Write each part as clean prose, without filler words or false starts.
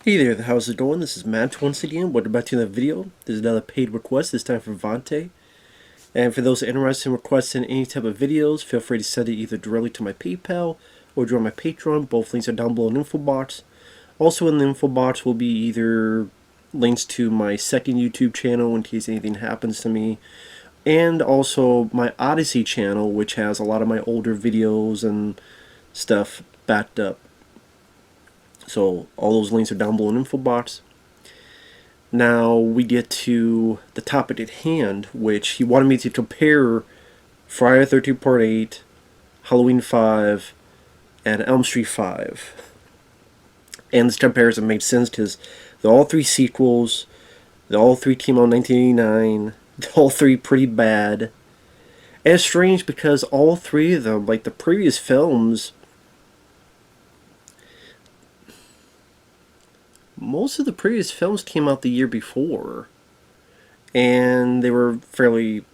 Hey there, how's it going? This is Matt once again. Welcome back to another video. There's another paid request, this time from Vonte. And for those interested in requesting any type of videos, feel free to send it either directly to my PayPal or join my Patreon. Both links are down below in the info box. Also in the info box will be either links to my second YouTube channel in case anything happens to me, and also my Odysee channel, which has a lot of my older videos and stuff backed up. So all those links are down below in the info box. Now we get to the topic at hand, which he wanted me to compare Friday the 13th Part 8, Halloween 5, and Elm Street 5. And this comparison made sense because they're all three sequels, they all three came out in 1989, they're all three pretty bad. And it's strange because all three of them, like the previous films, most of the previous films came out the year before, and they were fairly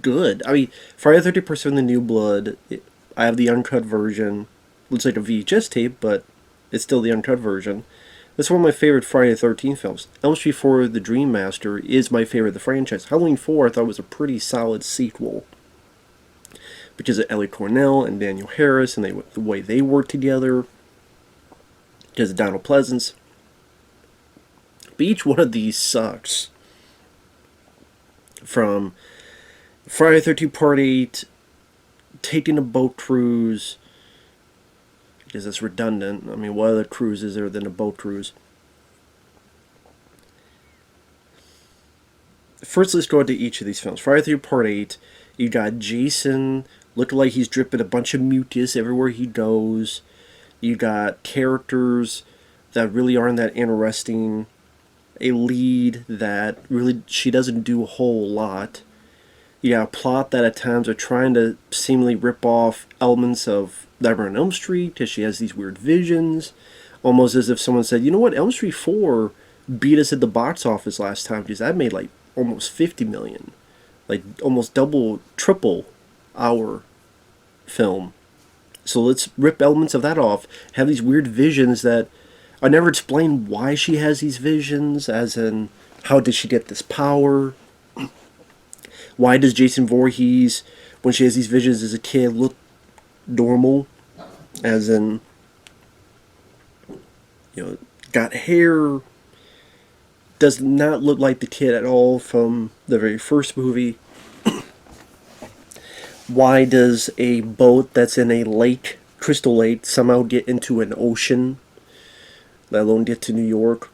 good. I mean, Friday the 13th the New Blood, I have the uncut version. Looks like a VHS tape, but it's still the uncut version. That's one of my favorite Friday the 13th films. Elm Street 4, The Dream Master, is my favorite of the franchise. Halloween 4 I thought was a pretty solid sequel because of Ellie Cornell and Daniel Harris and the way they worked together, because of Donald Pleasance. But each one of these sucks. From Friday the 13th Part 8, taking a boat cruise, because that's redundant. I mean, what other cruise is there than a boat cruise? First, let's go into each of these films. Friday the 13th Part 8, you got Jason looking like he's dripping a bunch of mucus everywhere he goes. You got characters that really aren't that interesting. A lead that really she doesn't do a whole lot. You got a plot that at times are trying to seemingly rip off elements of Nightmare on Elm Street because she has these weird visions. Almost as if someone said, you know what, Elm Street 4 beat us at the box office last time because that made like almost 50 million. Like almost double, triple our film. So let's rip elements of that off. Have these weird visions that I never explain why she has these visions, as in how did she get this power? Why does Jason Voorhees, when she has these visions as a kid, look normal? As in, got hair, does not look like the kid at all from the very first movie. Why does a boat that's in a lake, Crystal Lake, somehow get into an ocean, let alone get to New York?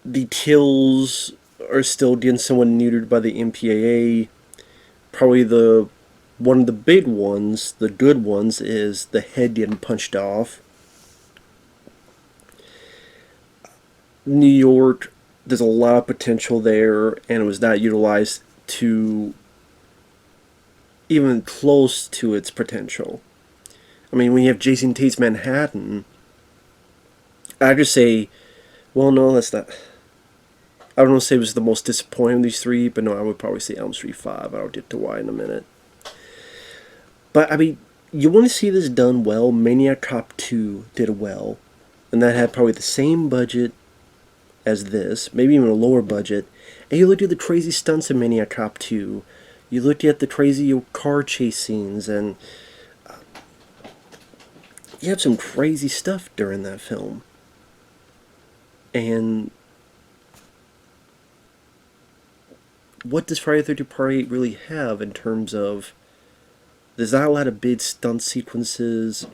The kills are still getting someone neutered by the MPAA. Probably one of the big ones, the good ones, is the head getting punched off. New York, there's a lot of potential there, and it was not utilized to even close to its potential. I mean, when you have Jason Tate's Manhattan, I just say, well, no, that's not. I don't want to say it was the most disappointing of these three, but no, I would probably say Elm Street 5. I'll get to why in a minute. But, I mean, you want to see this done well. Maniac Cop 2 did well, and that had probably the same budget as this, maybe even a lower budget. And you looked at the crazy stunts in Maniac Cop 2. You looked at the crazy car chase scenes, and you have some crazy stuff during that film. And what does Friday the 13th Part 8 really have in terms of, there's not a lot of big stunt sequences.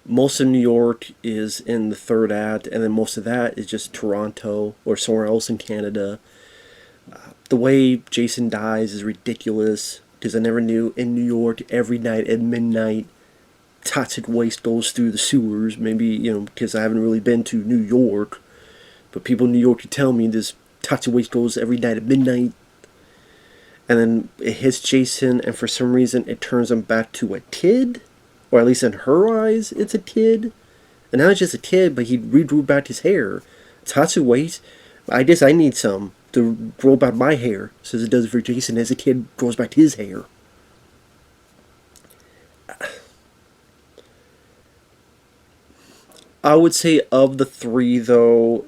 Most of New York is in the third act, and then most of that is just Toronto or somewhere else in Canada. The way Jason dies is ridiculous, because I never knew in New York every night at midnight toxic waste goes through the sewers. Maybe, because I haven't really been to New York, but people in New York can tell me this toxic waste goes every night at midnight. And then it hits Jason, and for some reason it turns him back to a kid. Or at least in her eyes, it's a kid. And now it's just a kid, but he regrew back his hair. Tatsu, wait. I guess I need some to grow back my hair, says it does for Jason as a kid grows back his hair. I would say of the three, though,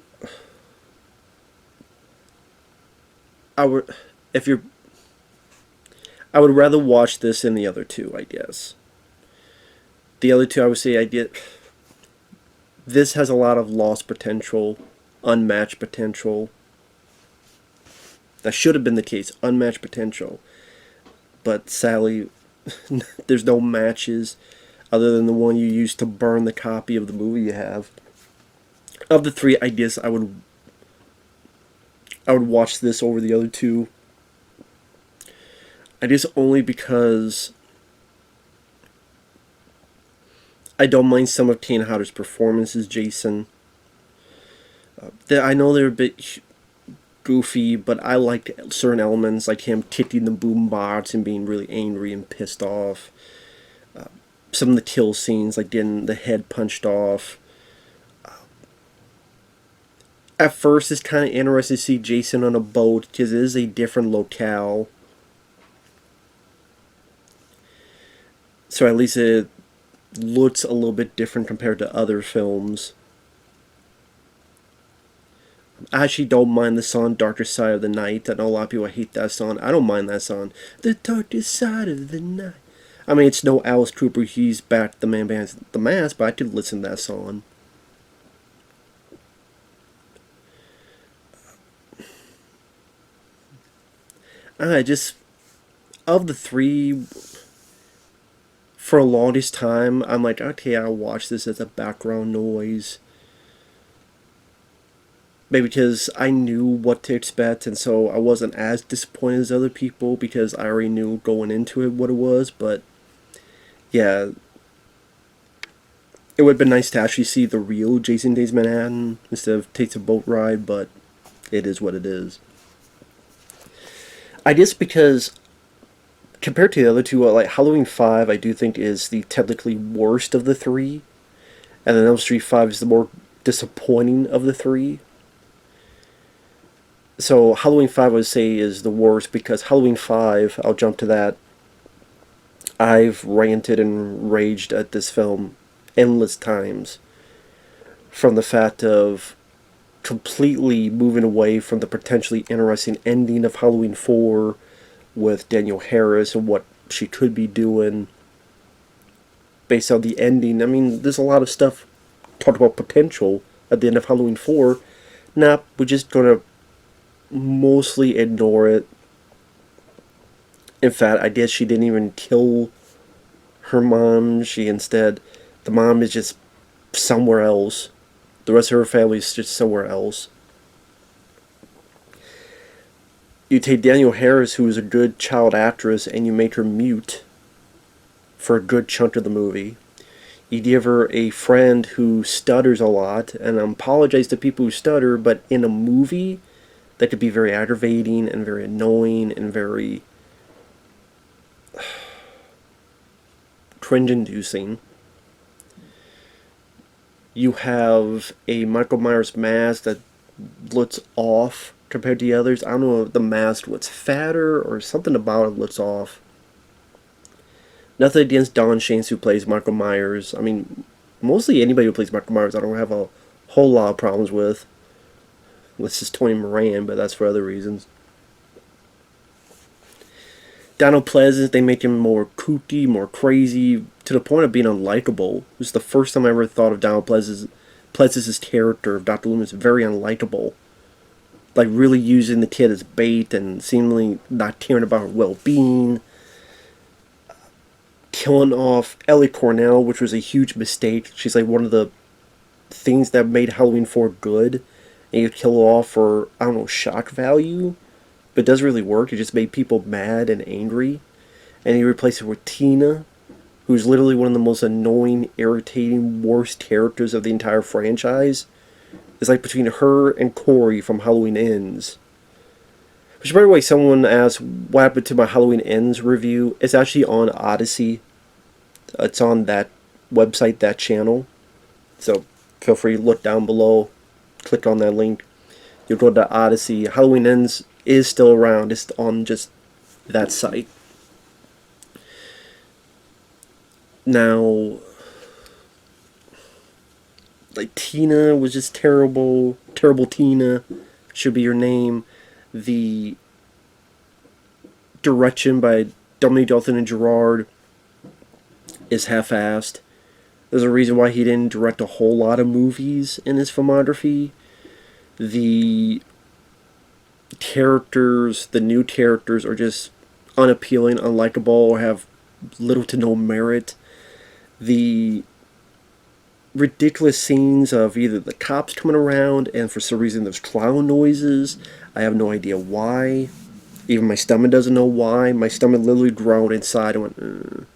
I would, if you're, I would rather watch this than the other two, I guess. The other two, I would say, this has a lot of lost potential, unmatched potential. That should have been the case, unmatched potential. But sadly, there's no matches other than the one you use to burn the copy of the movie you have. Of the three, I guess I would watch this over the other two. I guess only because I don't mind some of Kane Hodder's performances, Jason. I know they're a bit goofy, but I liked certain elements, like him kicking the boombox and being really angry and pissed off. Some of the kill scenes, like getting the head punched off. At first, it's kind of interesting to see Jason on a boat because it is a different locale. So at least it looks a little bit different compared to other films. I actually don't mind the song Darker Side of the Night. I know a lot of people hate that song. I don't mind that song. The darkest side of the night. I mean, it's no Alice Cooper. He's back the man behind the mask, but I could listen to that song. Just, of the three, for a longest time, I'm like, okay, I'll watch this as a background noise. Maybe because I knew what to expect, and so I wasn't as disappointed as other people because I already knew going into it what it was. But yeah, it would have been nice to actually see the real Jason Takes Manhattan instead of takes a boat ride, but it is what it is. I guess because compared to the other two, like Halloween 5, I do think is the technically worst of the three, and then Elm Street 5 is the more disappointing of the three. So Halloween 5, I would say, is the worst because Halloween 5, I'll jump to that, I've ranted and raged at this film endless times from the fact of completely moving away from the potentially interesting ending of Halloween 4 with Danielle Harris and what she could be doing based on the ending. I mean, there's a lot of stuff talked about potential at the end of Halloween 4. Nah, we're just gonna mostly ignore it. In fact, I guess she didn't even kill her mom. The mom is just somewhere else. The rest of her family is just somewhere else. You take Danielle Harris, who is a good child actress, and you make her mute for a good chunk of the movie. You give her a friend who stutters a lot, and I apologize to people who stutter, but in a movie, that could be very aggravating and very annoying and very cringe-inducing. You have a Michael Myers mask that looks off compared to the others. I don't know if the mask looks fatter or something about it looks off. Nothing against Don Shanes, who plays Michael Myers. I mean, mostly anybody who plays Michael Myers I don't have a whole lot of problems with. This is Tony Moran, but that's for other reasons. Donald Pleasance, they make him more kooky, more crazy, to the point of being unlikable. It was the first time I ever thought of Donald Pleasance's character of Dr. Loomis very unlikable. Like, really using the kid as bait and seemingly not caring about her well-being. Killing off Ellie Cornell, which was a huge mistake. She's like one of the things that made Halloween 4 good. And you kill her off for, I don't know, shock value. But it doesn't really work. It just made people mad and angry. And you replace it with Tina, who's literally one of the most annoying, irritating, worst characters of the entire franchise. It's like between her and Corey from Halloween Ends. Which, by the way, someone asked what happened to my Halloween Ends review. It's actually on Odysee. It's on that website, that channel. So feel free to look down below. Click on that link. You'll go to Odysee. Halloween Ends is still around. It's on just that site. Now, Like, Tina was just terrible. Terrible Tina should be her name. The direction by Dominique Dalton and Gerard is half-assed. There's a reason why he didn't direct a whole lot of movies in his filmography. The characters, the new characters, are just unappealing, unlikable, or have little to no merit. The ridiculous scenes of either the cops coming around and for some reason there's clown noises. I have no idea why. Even my stomach doesn't know why. My stomach literally groaned inside and went,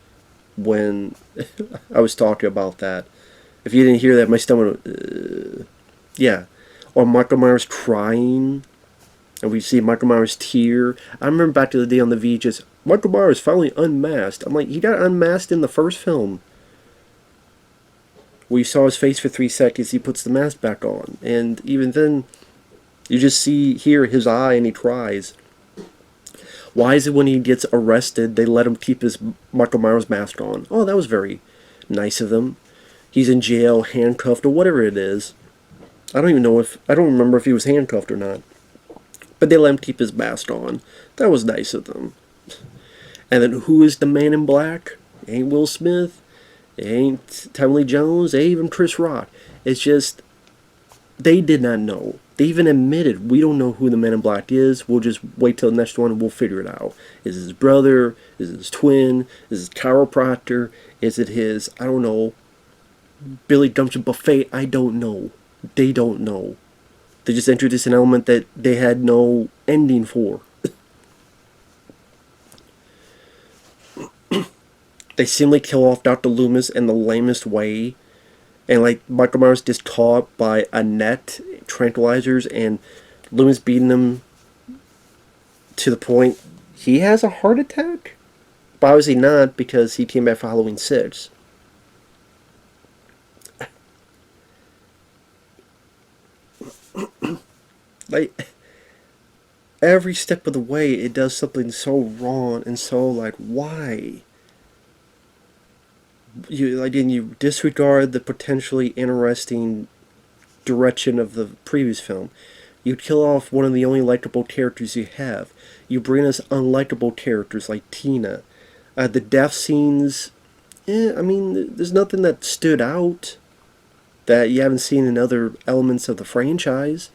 when I was talking about that. If you didn't hear that, my stomach went, yeah. Or Michael Myers crying, and we see Michael Myers tear. I remember back to the day on the VHS, Michael Myers finally unmasked. I'm like, he got unmasked in the first film. We saw his face for 3 seconds, he puts the mask back on. And even then, you just hear his eye and he cries. Why is it when he gets arrested, they let him keep his Michael Myers mask on? Oh, that was very nice of them. He's in jail, handcuffed, or whatever it is. I don't remember if he was handcuffed or not. But they let him keep his mask on. That was nice of them. And then who is the man in black? It ain't Will Smith. It ain't Tommy Lee Jones. It ain't even Chris Rock. It's just, they did not know. They even admitted, we don't know who the man in black is. We'll just wait till the next one and we'll figure it out. Is it his brother? Is it his twin? Is it his chiropractor? Is it his, I don't know, Billy Gumption buffet? I don't know. They don't know. They just introduced an element that they had no ending for. They seemingly kill off Dr. Loomis in the lamest way. And like Michael Myers gets caught by a net, tranquilizers, and Loomis beating him to the point he has a heart attack? But obviously not, because he came back for Halloween 6. Like, every step of the way, it does something so wrong and so, like, why? You disregard the potentially interesting direction of the previous film. You kill off one of the only likable characters you have. You bring us unlikable characters like Tina. The death scenes, I mean, there's nothing that stood out that you haven't seen in other elements of the franchise.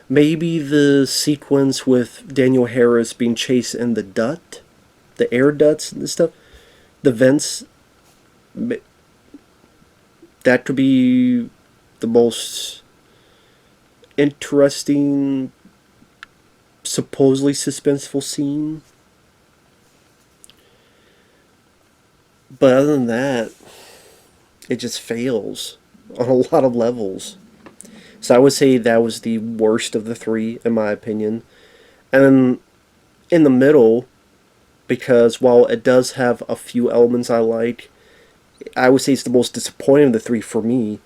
Maybe the sequence with Daniel Harris being chased in the duct, the air ducts and stuff, the vents, that could be the most interesting, supposedly suspenseful scene. But other than that, it just fails on a lot of levels. So I would say that was the worst of the three, in my opinion. And then in the middle, because while it does have a few elements I like, I would say it's the most disappointing of the three for me.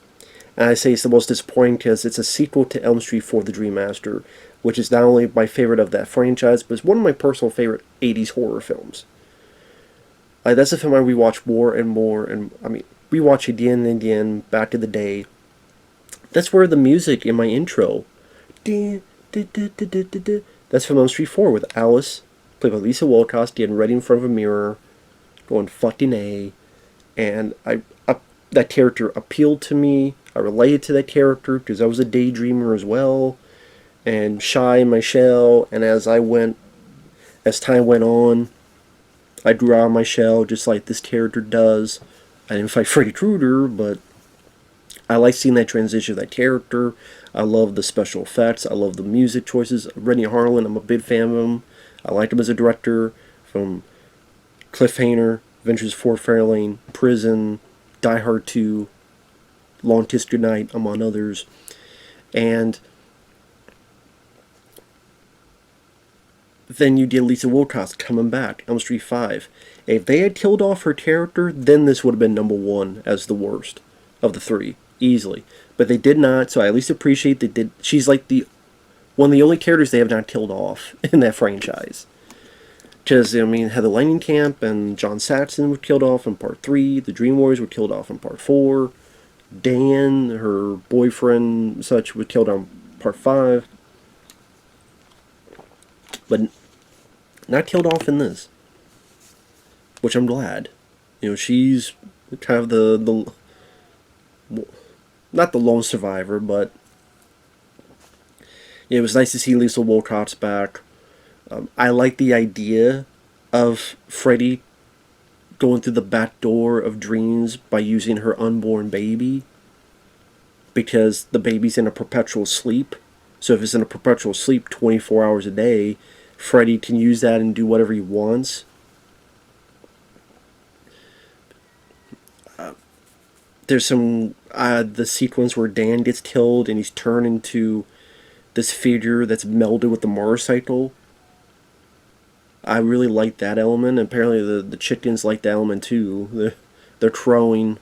And I say it's the most disappointing because it's a sequel to Elm Street for the Dream Master, which is not only my favorite of that franchise, but it's one of my personal favorite 80s horror films. That's a film I rewatch more and more, and I mean, rewatch again and again, back to the day. That's where the music in my intro, that's from Elm Street 4 with Alice, played by Lisa Wilcox, getting ready in front of a mirror, going fucking A, and that character appealed to me. I related to that character because I was a daydreamer as well, and shy in my shell. And as time went on, I grew out of my shell just like this character does. I didn't fight Freddy Krueger, but I like seeing that transition of that character. I love the special effects. I love the music choices. Rennie Harlan, I'm a big fan of him. I liked him as a director from Cliffhanger, Adventures of Fort Fairlane, Prison, Die Hard 2, Long Kiss Goodnight, among others. And then you did Lisa Wilcox coming back, Elm Street 5. If they had killed off her character, then this would have been number one as the worst of the three, easily. But they did not, so I at least appreciate they did. She's like one of the only characters they have not killed off in that franchise. Because, I mean, Heather Langenkamp and John Saxon were killed off in Part 3. The Dream Warriors were killed off in Part 4. Dan, her boyfriend, such, was killed on part 5, but not killed off in this, which I'm glad. You know, she's kind of the not the lone survivor, but yeah, it was nice to see Lisa Wilcox back. I like the idea of Freddy going through the back door of dreams by using her unborn baby, because the baby's in a perpetual sleep. So if it's in a perpetual sleep 24 hours a day, Freddy can use that and do whatever he wants. There's some the sequence where Dan gets killed and he's turned into this figure that's melded with the motorcycle. I really like that element. Apparently the chickens like the element too. They're crowing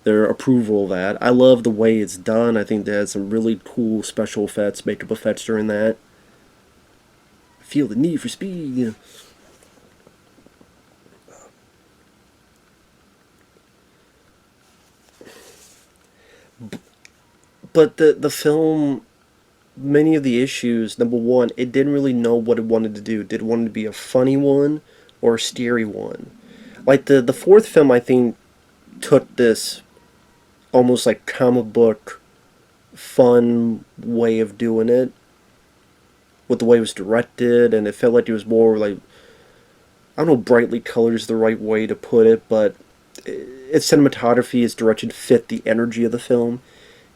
their approval of that. I love the way it's done. I think they had some really cool special effects, makeup effects during that. Feel the need for speed. You know. But the film, many of the issues, number one, it didn't really know what it wanted to do. Did it want it to be a funny one or a scary one? Like the fourth film, I think, took this almost like comic book fun way of doing it, with the way it was directed, and it felt like it was more like, I don't know, brightly colored is the right way to put it, but its cinematography, its direction fit the energy of the film.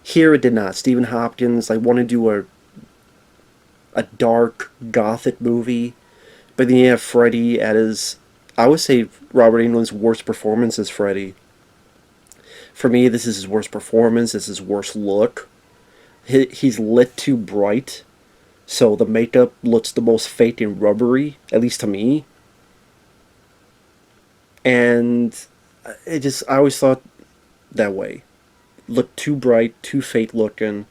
Here it did not. Stephen Hopkins wanted to do a dark gothic movie, but then you have Freddy at his, I would say, Robert Englund's worst performance as Freddy. For me, this is his worst performance. This is his worst look. He's lit too bright, so the makeup looks the most fake and rubbery, at least to me. And I always thought that way. Looked too bright, too fake looking. And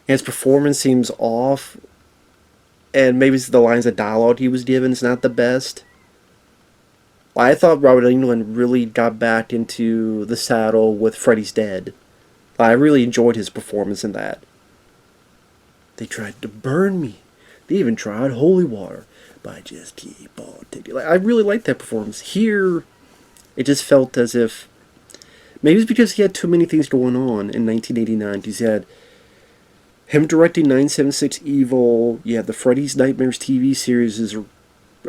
his performance seems off. And maybe it's the lines of dialogue he was given is not the best. I thought Robert Englund really got back into the saddle with Freddy's Dead. I really enjoyed his performance in that. They tried to burn me. They even tried holy water. But I just keep on taking. I really liked that performance. Here, it just felt as if, maybe it's because he had too many things going on in 1989. Because he had him directing 976 Evil. You had the Freddy's Nightmares TV series is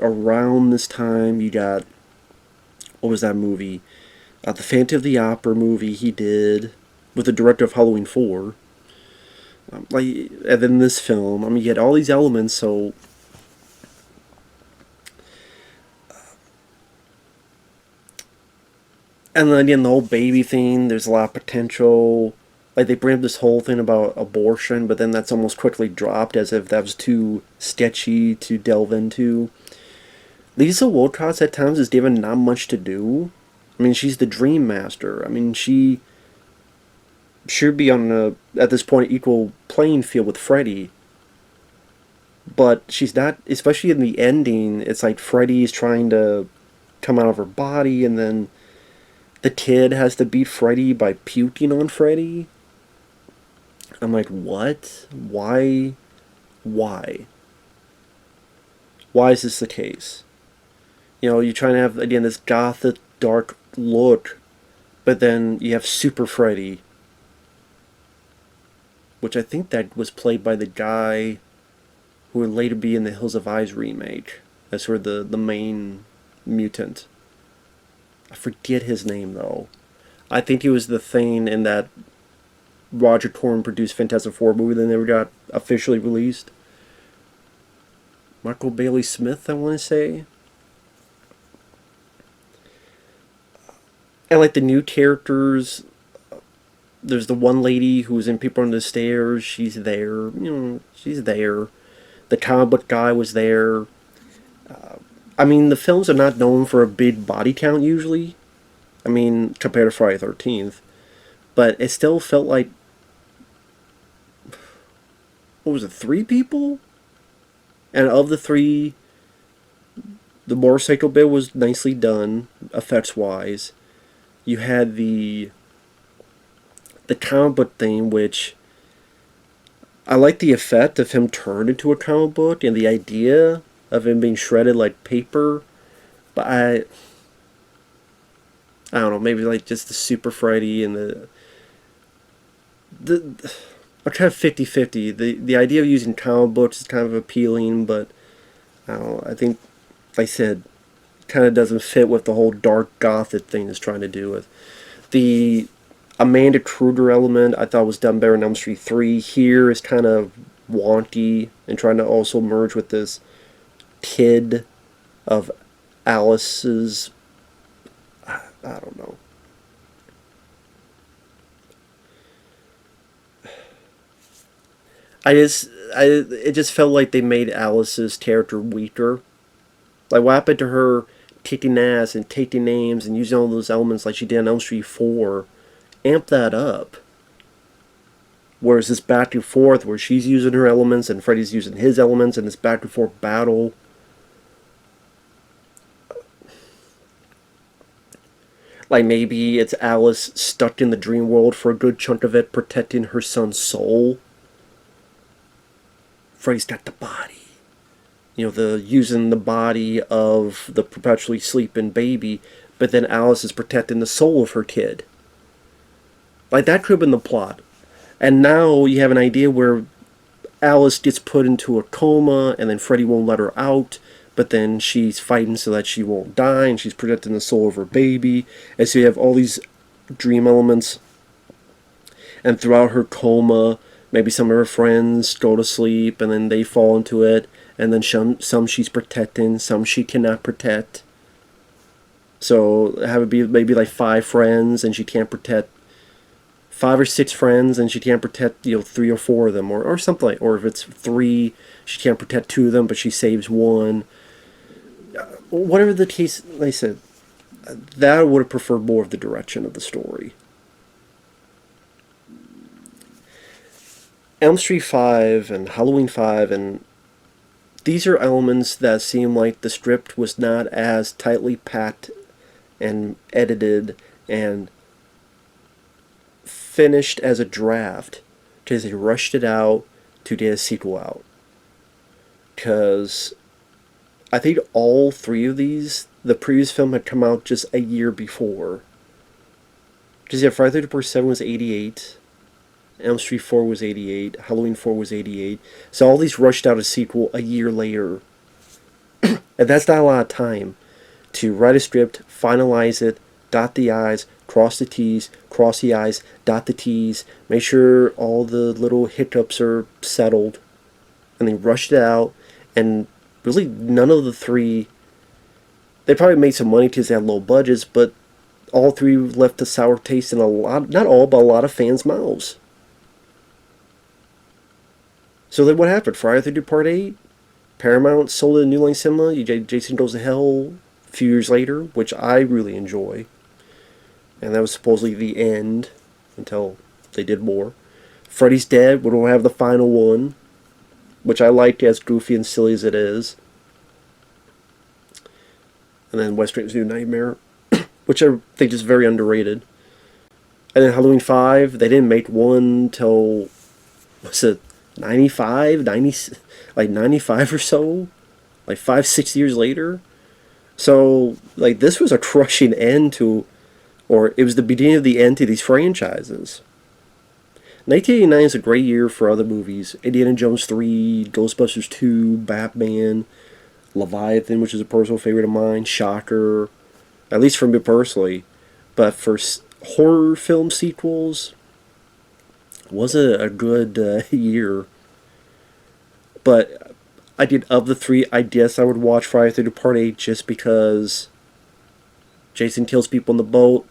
around this time. You got, what was that movie? The Phantom of the Opera movie he did with the director of Halloween 4. And then this film. I mean, you had all these elements, so and then again, the whole baby thing, there's a lot of potential. They bring up this whole thing about abortion, but then that's almost quickly dropped as if that was too sketchy to delve into. Lisa Wilcox at times is given not much to do. I mean, she's the Dream Master. I mean, she should be on at this point, equal playing field with Freddy. But she's not, especially in the ending. It's like Freddy's trying to come out of her body, and then the kid has to beat Freddy by puking on Freddy. I'm like, what? Why? Why? Why is this the case? You know, you're trying to have, again, this gothic, dark look, but then you have Super Freddy, which I think that was played by the guy who would later be in the Hills of Eyes remake. That's sort of the main mutant. I forget his name, though. I think he was the Thing in that Roger Corman produced Fantastic Four movie that never got officially released. Michael Bailey Smith, I want to say. And the new characters, there's the one lady who's in People Under the Stairs. She's there. She's there. The comic book guy was there. I mean, the films are not known for a big body count usually. I mean, compared to Friday the 13th. But it still felt like, what was it, 3 people? And of the 3, the motorcycle bit was nicely done, effects-wise. You had the the comic book thing, which I like the effect of him turned into a comic book and the idea of him being shredded like paper, but I don't know, maybe like just the Super Freddy and the I'm kind of 50-50. The idea of using comic books is kind of appealing, but I don't know, I think, like I said, kind of doesn't fit with the whole dark gothic thing it's trying to do with. The Amanda Kruger element I thought was done better in Elm Street 3. Here is kind of wonky and trying to also merge with this kid of Alice's. I don't know. It just felt like they made Alice's character weaker. Like, what happened to her kicking ass and taking names and using all those elements like she did in Elm Street 4? Amp that up. Whereas this back and forth, where she's using her elements and Freddy's using his elements, and this back and forth battle. Like, maybe it's Alice stuck in the dream world for a good chunk of it, protecting her son's soul. Freddy's got the body. You know, the using the body of the perpetually sleeping baby, but then Alice is protecting the soul of her kid. Like, that could have been the plot. And now you have an idea where Alice gets put into a coma, and then Freddy won't let her out, but then she's fighting so that she won't die, and she's protecting the soul of her baby. And so you have all these dream elements. And throughout her coma, maybe some of her friends go to sleep, and then they fall into it, and then some she's protecting, some she cannot protect. So have it be maybe like 5 friends, and she can't protect 5 or 6 friends, and she can't protect 3 or 4 of them, or something like. Or if it's 3, she can't protect 2 of them, but she saves 1. Whatever the case, like I said, that I would have preferred more of the direction of the story. Elm Street 5 and Halloween 5, and these are elements that seem like the script was not as tightly packed and edited and finished as a draft, because they rushed it out to get a sequel out. Because I think all 3 of these, the previous film had come out just a year before. Because yeah, Friday the 13th was 88, Elm Street 4 was 88, Halloween 4 was 88. So all these rushed out a sequel a year later. And that's not a lot of time to write a script, finalize it, dot the I's, cross the T's, cross the I's, dot the T's, make sure all the little hiccups are settled, and they rushed it out. And really none of the 3, they probably made some money because they had low budgets, but all 3 left a sour taste in a lot, not all, but a lot of fans' mouths. So then what happened? Friday the 13th Part 8, Paramount sold it to New Line Cinema, Jason Goes to Hell a few years later, which I really enjoy. And that was supposedly the end until they did more. Freddy's Dead, we don't have the final one, which I liked, as goofy and silly as it is. And then Wes Craven's New Nightmare, which I think is very underrated. And then Halloween 5, they didn't make one till, what's it, 95 or so, like 5-6 years later. So like, this was a crushing end to, or it was the beginning of the end to these franchises. 1989 is a great year for other movies. Indiana Jones 3, Ghostbusters 2, Batman, Leviathan, which is a personal favorite of mine, Shocker, at least for me personally. But for horror film sequels, wasn't a good year. But I did, of the 3, I guess I would watch Friday the 13th Part 8 just because Jason kills people in the boat,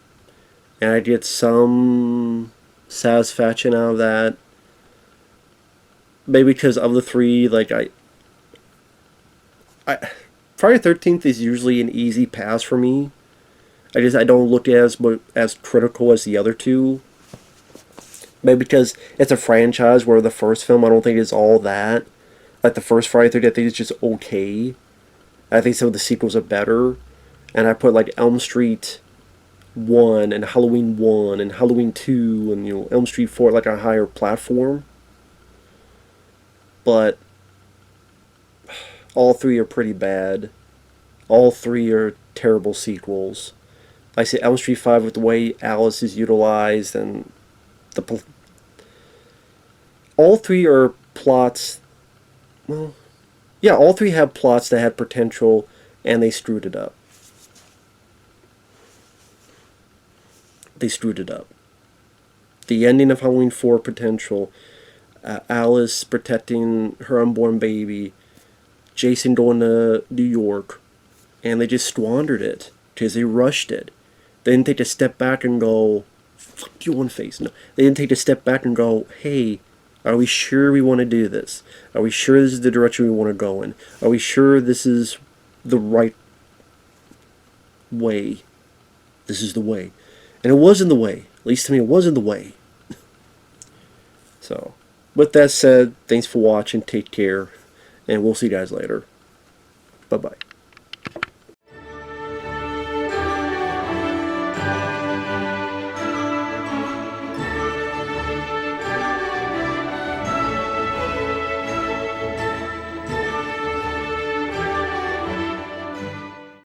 and I get some satisfaction out of that. Maybe because of the 3, like Friday the 13th is usually an easy pass for me. I don't look at it as critical as the other 2. Maybe because it's a franchise where the first film I don't think is all that. Like the first Friday the 13th, I think it's just okay. I think some of the sequels are better. And I put like Elm Street 1 and Halloween 1 and Halloween 2 and, you know, Elm Street 4 like a higher platform. But all three are pretty bad. All three are terrible sequels. I say Elm Street 5 with the way Alice is utilized, and all three are plots. Well, yeah, all three have plots that had potential, and they screwed it up. They screwed it up. The ending of Halloween 4 potential, Alice protecting her unborn baby, Jason going to New York, and they just squandered it because they rushed it. They didn't take a step back and go, fuck you on face. No, they didn't take a step back and go, hey, are we sure we want to do this? Are we sure this is the direction we want to go in? Are we sure this is the right way? This is the way. And it wasn't the way. At least to me, it wasn't the way. So, with that said, thanks for watching. Take care. And we'll see you guys later. Bye-bye.